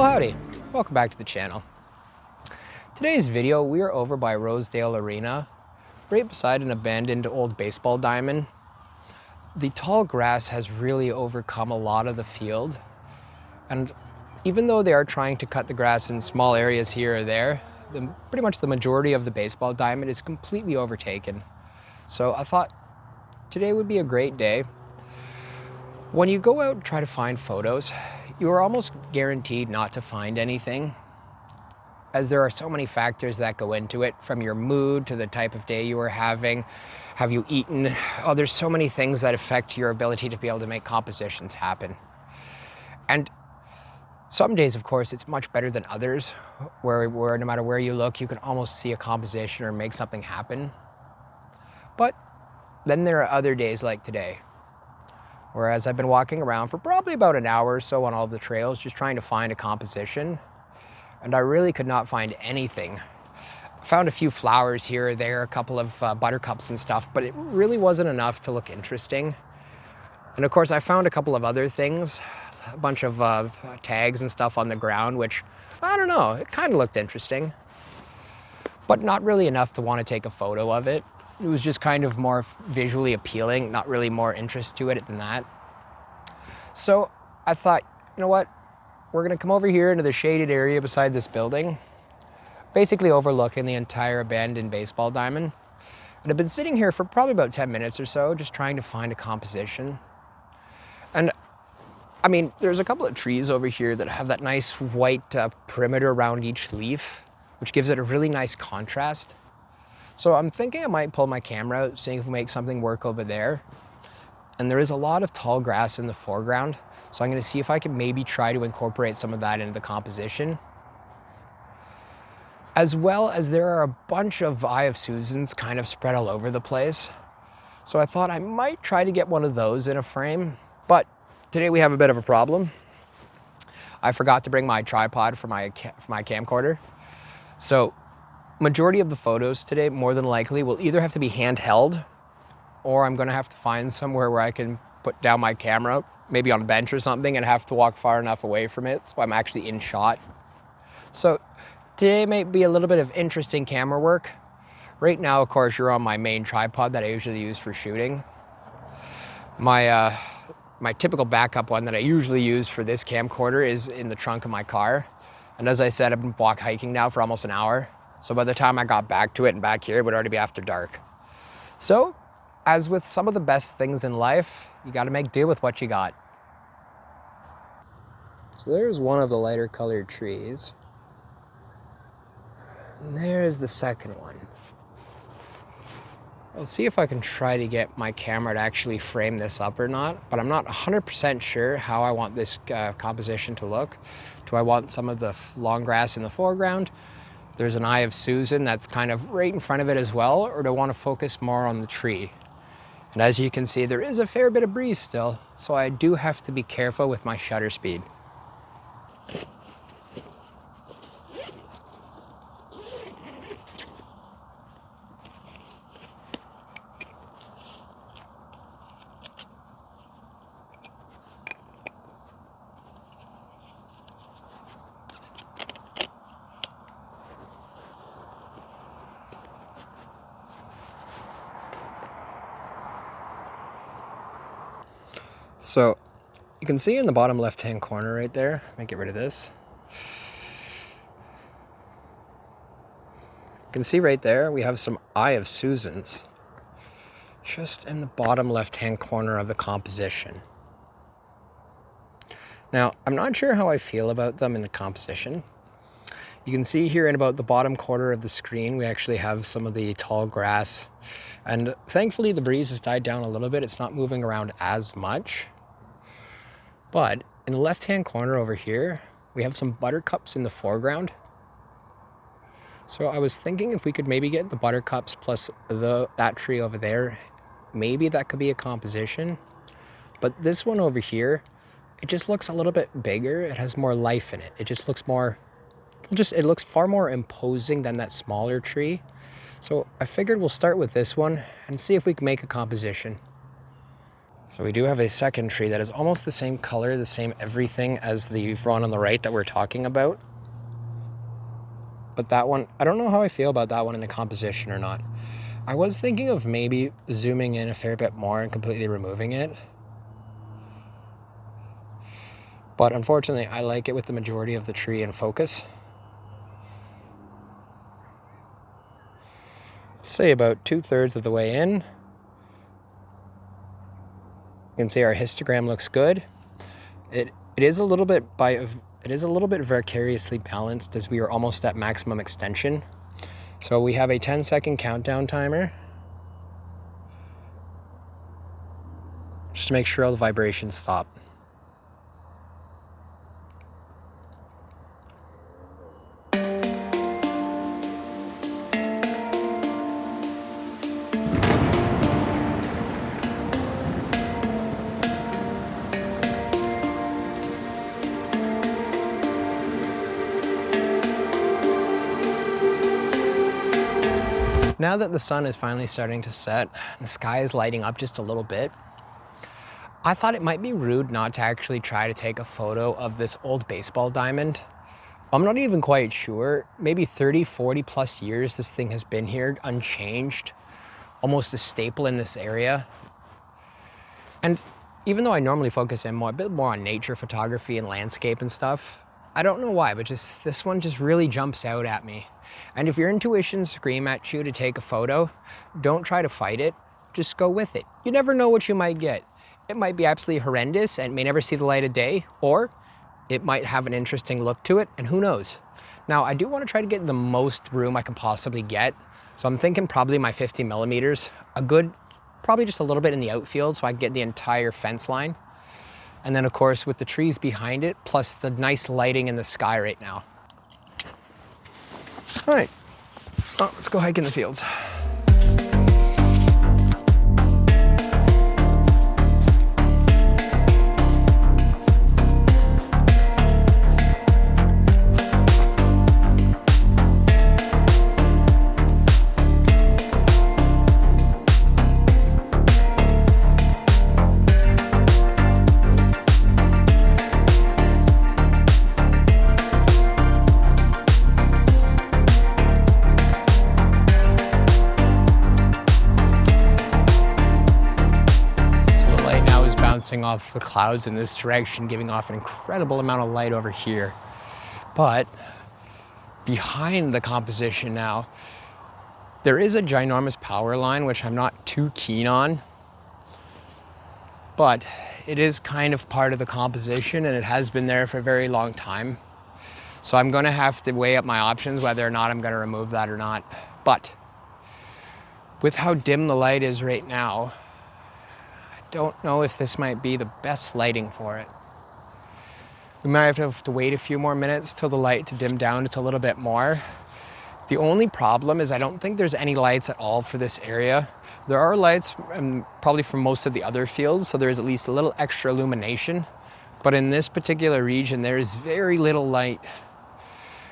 Well, howdy, welcome back to the channel. Today's video, we are over by Rosedale Arena, right beside an abandoned old baseball diamond. The tall grass has really overcome a lot of the field, and even though they are trying to cut the grass in small areas here or there, pretty much the majority of the baseball diamond is completely overtaken. So I thought today would be a great day. When you go out and try to find photos, you are almost guaranteed not to find anything, as there are so many factors that go into it, from your mood to the type of day you are having. Have you eaten? Oh, there's so many things that affect your ability to be able to make compositions happen. And some days, of course, it's much better than others, where no matter where you look, you can almost see a composition or make something happen. But then there are other days like today, whereas I've been walking around for probably about an hour or so on all the trails, just trying to find a composition, and I really could not find anything. I found a few flowers here or there, a couple of buttercups and stuff, but it really wasn't enough to look interesting. And of course, I found a couple of other things, a bunch of tags and stuff on the ground, which, I don't know, it kind of looked interesting, but not really enough to want to take a photo of it. It was just kind of more visually appealing, not really more interest to it than that. So I thought, you know what, we're gonna come over here into the shaded area beside this building, basically overlooking the entire abandoned baseball diamond. And I've been sitting here for probably about 10 minutes or so, just trying to find a composition. And I mean, there's a couple of trees over here that have that nice white perimeter around each leaf, which gives it a really nice contrast. So I'm thinking I might pull my camera out, seeing if we make something work over there. And there is a lot of tall grass in the foreground, so I'm gonna see if I can maybe try to incorporate some of that into the composition. As well as there are a bunch of Eye of Susans kind of spread all over the place. So I thought I might try to get one of those in a frame, but today we have a bit of a problem. I forgot to bring my tripod for my camcorder. So majority of the photos today, more than likely, will either have to be handheld, or I'm gonna have to find somewhere where I can put down my camera, maybe on a bench or something, and have to walk far enough away from it so I'm actually in shot. So today might be a little bit of interesting camera work. Right now, of course, you're on my main tripod that I usually use for shooting. My typical backup one that I usually use for this camcorder is in the trunk of my car. And as I said, I've been hiking now for almost an hour. So by the time I got back to it and back here, it would already be after dark. So, as with some of the best things in life, you gotta make do with what you got. So there's one of the lighter colored trees. And there's the second one. I'll see if I can try to get my camera to actually frame this up or not, but I'm not 100% sure how I want this composition to look. Do I want some of the long grass in the foreground? There's an Eye of Susan that's kind of right in front of it as well, or do I want to focus more on the tree? And as you can see, there is a fair bit of breeze still, so I do have to be careful with my shutter speed. So you can see in the bottom left-hand corner right there, let me get rid of this. You can see right there, we have some Eye of Susans just in the bottom left-hand corner of the composition. Now, I'm not sure how I feel about them in the composition. You can see here in about the bottom corner of the screen, we actually have some of the tall grass. And thankfully the breeze has died down a little bit. It's not moving around as much. But in the left-hand corner over here, we have some buttercups in the foreground. So I was thinking if we could maybe get the buttercups plus that tree over there, maybe that could be a composition. But this one over here, it just looks a little bit bigger. It has more life in it. It just looks more, it looks far more imposing than that smaller tree. So I figured we'll start with this one and see if we can make a composition. So we do have a second tree that is almost the same color, the same everything as the one on the right that we're talking about. But that one, I don't know how I feel about that one in the composition or not. I was thinking of maybe zooming in a fair bit more and completely removing it. But unfortunately, I like it with the majority of the tree in focus. Let's say about 2/3 of the way in. You can see our histogram looks good. It is a little bit vicariously balanced as we are almost at maximum extension. So we have a 10-second countdown timer, just to make sure all the vibrations stop. Now that the sun is finally starting to set, the sky is lighting up just a little bit, I thought it might be rude not to actually try to take a photo of this old baseball diamond. I'm not even quite sure, maybe 30, 40 plus years this thing has been here unchanged, almost a staple in this area. And even though I normally focus in a bit more on nature photography and landscape and stuff, I don't know why, but just this one just really jumps out at me. And if your intuitions scream at you to take a photo, don't try to fight it, just go with it. You never know what you might get. It might be absolutely horrendous and may never see the light of day, or it might have an interesting look to it, and who knows. Now, I do want to try to get the most room I can possibly get, so I'm thinking probably my 50 millimeters, probably just a little bit in the outfield so I can get the entire fence line. And then of course with the trees behind it, plus the nice lighting in the sky right now. All right, let's go hike in the fields. Off the clouds in this direction, giving off an incredible amount of light over here. But behind the composition now, there is a ginormous power line, which I'm not too keen on, but it is kind of part of the composition and it has been there for a very long time. So I'm going to have to weigh up my options, whether or not I'm going to remove that or not. But with how dim the light is right now, don't know if this might be the best lighting for it. We might have to wait a few more minutes till the light to dim down just a little bit more. The only problem is I don't think there's any lights at all for this area. There are lights probably for most of the other fields, so there's at least a little extra illumination. But in this particular region, there is very little light.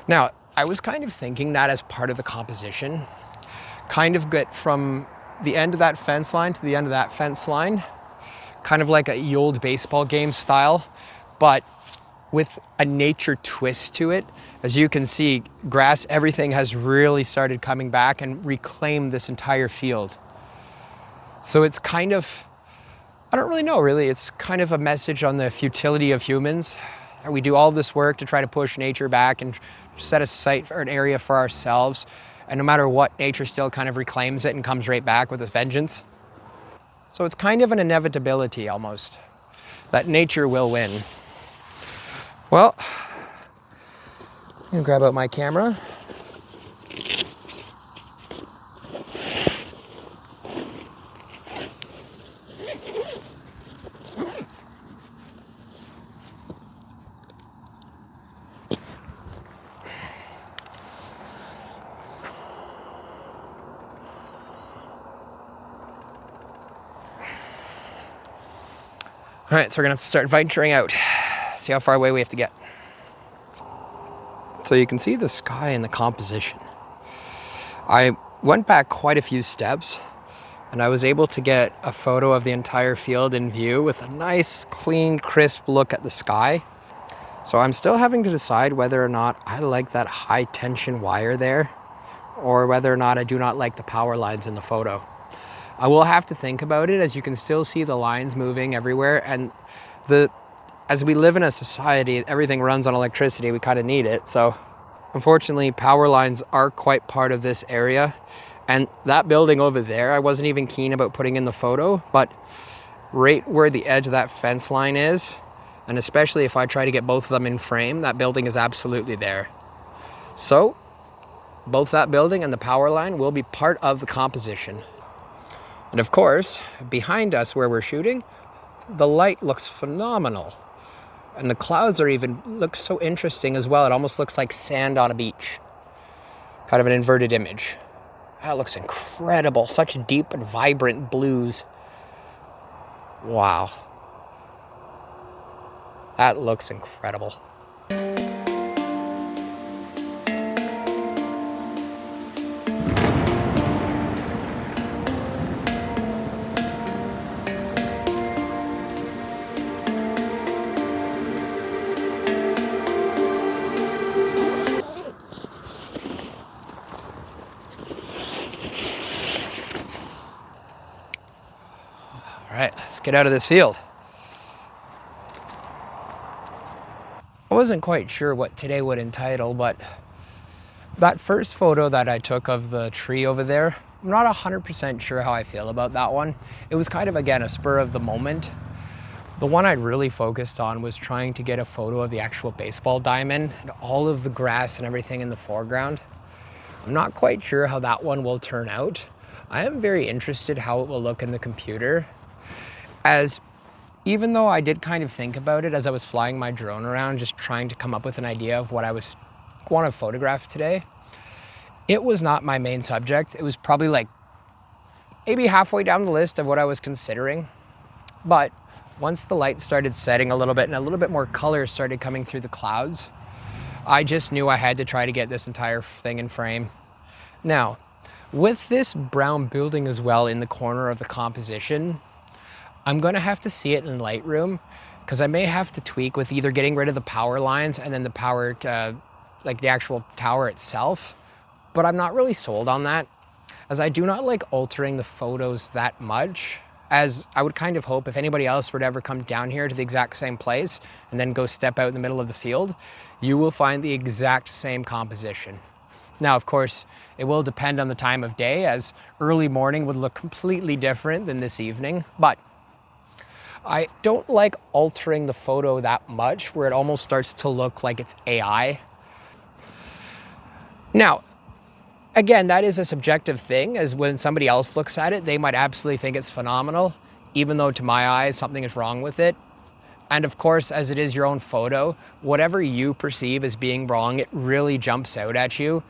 Now, I was kind of thinking that as part of the composition, kind of get from the end of that fence line to the end of that fence line, kind of like a old baseball game style, but with a nature twist to it. As you can see, grass, everything has really started coming back and reclaimed this entire field. So it's kind of, I don't really know really, it's kind of a message on the futility of humans. We do all this work to try to push nature back and set a site or an area for ourselves. And no matter what, nature still kind of reclaims it and comes right back with a vengeance. So it's kind of an inevitability almost, that nature will win. Well, I'm gonna grab out my camera. All right, so we're gonna have to start venturing out, see how far away we have to get. So you can see the sky and the composition. I went back quite a few steps, and I was able to get a photo of the entire field in view with a nice, clean, crisp look at the sky. So I'm still having to decide whether or not I like that high tension wire there, or whether or not I do not like the power lines in the photo. I will have to think about it, as you can still see the lines moving everywhere, and as we live in a society, everything runs on electricity, we kind of need it. So unfortunately, power lines are quite part of this area. And that building over there, I wasn't even keen about putting in the photo, but right where the edge of that fence line is, and especially if I try to get both of them in frame, that building is absolutely there. So both that building and the power line will be part of the composition. And of course, behind us where we're shooting, the light looks phenomenal. And the clouds look so interesting as well. It almost looks like sand on a beach. Kind of an inverted image. That looks incredible. Such deep and vibrant blues. Wow. That looks incredible. All right, let's get out of this field. I wasn't quite sure what today would entitle, but that first photo that I took of the tree over there, I'm not 100% sure how I feel about that one. It was kind of, again, a spur of the moment. The one I really focused on was trying to get a photo of the actual baseball diamond and all of the grass and everything in the foreground. I'm not quite sure how that one will turn out. I am very interested how it will look in the computer, as even though I did kind of think about it as I was flying my drone around, just trying to come up with an idea of what I want to photograph today, it was not my main subject. It was probably like maybe halfway down the list of what I was considering. But once the light started setting a little bit and a little bit more color started coming through the clouds, I just knew I had to try to get this entire thing in frame. Now, with this brown building as well in the corner of the composition, I'm gonna have to see it in Lightroom, because I may have to tweak with either getting rid of the power lines and then the power, like the actual tower itself. But I'm not really sold on that, as I do not like altering the photos that much, as I would kind of hope if anybody else were to ever come down here to the exact same place and then go step out in the middle of the field, you will find the exact same composition. Now, of course, it will depend on the time of day, as early morning would look completely different than this evening, but I don't like altering the photo that much where it almost starts to look like it's AI. Now, again, that is a subjective thing, as when somebody else looks at it, they might absolutely think it's phenomenal, even though to my eyes, something is wrong with it. And of course, as it is your own photo, whatever you perceive as being wrong, it really jumps out at you.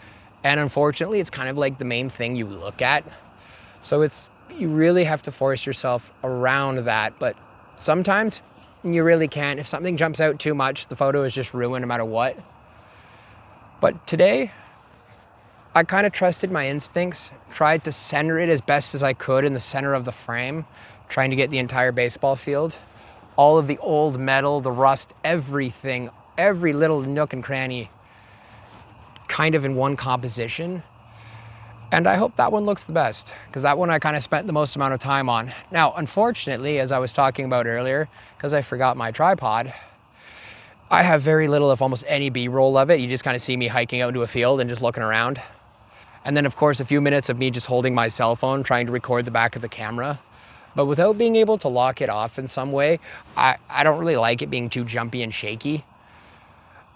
And unfortunately, it's kind of like the main thing you look at. So you really have to force yourself around that. But sometimes you really can't. If something jumps out too much, the photo is just ruined no matter what. But today, I kind of trusted my instincts, tried to center it as best as I could in the center of the frame, trying to get the entire baseball field. All of the old metal, the rust, everything, every little nook and cranny kind of in one composition. And I hope that one looks the best, because that one I kind of spent the most amount of time on. Now, unfortunately, as I was talking about earlier, because I forgot my tripod, I have very little, if almost any B-roll of it. You just kind of see me hiking out into a field and just looking around. And then of course, a few minutes of me just holding my cell phone, trying to record the back of the camera. But without being able to lock it off in some way, I don't really like it being too jumpy and shaky.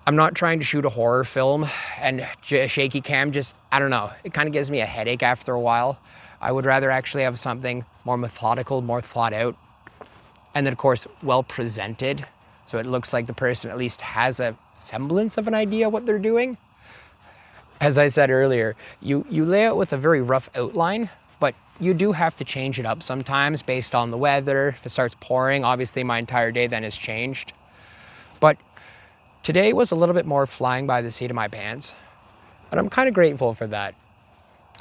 I'm not trying to shoot a horror film, and a shaky cam just, I don't know, it kind of gives me a headache after a while. I would rather actually have something more methodical, more thought out, and then of course, well presented, so it looks like the person at least has a semblance of an idea what they're doing. As I said earlier, you lay out with a very rough outline, but you do have to change it up sometimes based on the weather. If it starts pouring, obviously my entire day then has changed. But today was a little bit more flying by the seat of my pants, and I'm kind of grateful for that.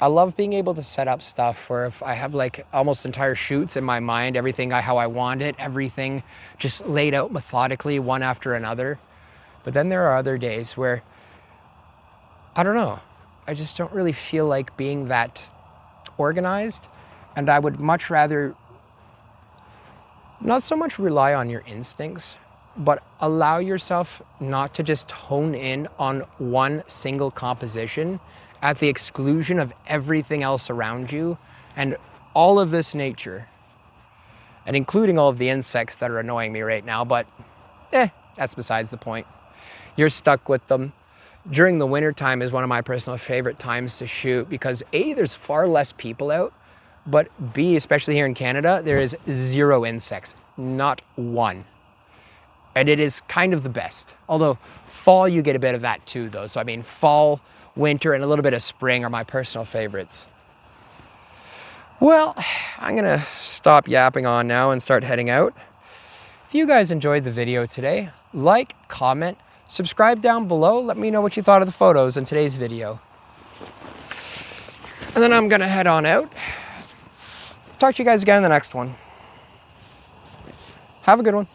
I love being able to set up stuff where if I have like almost entire shoots in my mind, everything how I want it, everything just laid out methodically one after another. But then there are other days where, I don't know, I just don't really feel like being that organized. And I would much rather not so much rely on your instincts, but allow yourself not to just hone in on one single composition at the exclusion of everything else around you and all of this nature, and including all of the insects that are annoying me right now, but that's besides the point. You're stuck with them. During the winter time is one of my personal favorite times to shoot because A, there's far less people out, but B, especially here in Canada, there is zero insects, not one. And it is kind of the best. Although fall, you get a bit of that too though. So I mean, fall, winter, and a little bit of spring are my personal favorites. Well, I'm gonna stop yapping on now and start heading out. If you guys enjoyed the video today, like, comment, subscribe down below. Let me know what you thought of the photos in today's video. And then I'm gonna head on out. Talk to you guys again in the next one. Have a good one.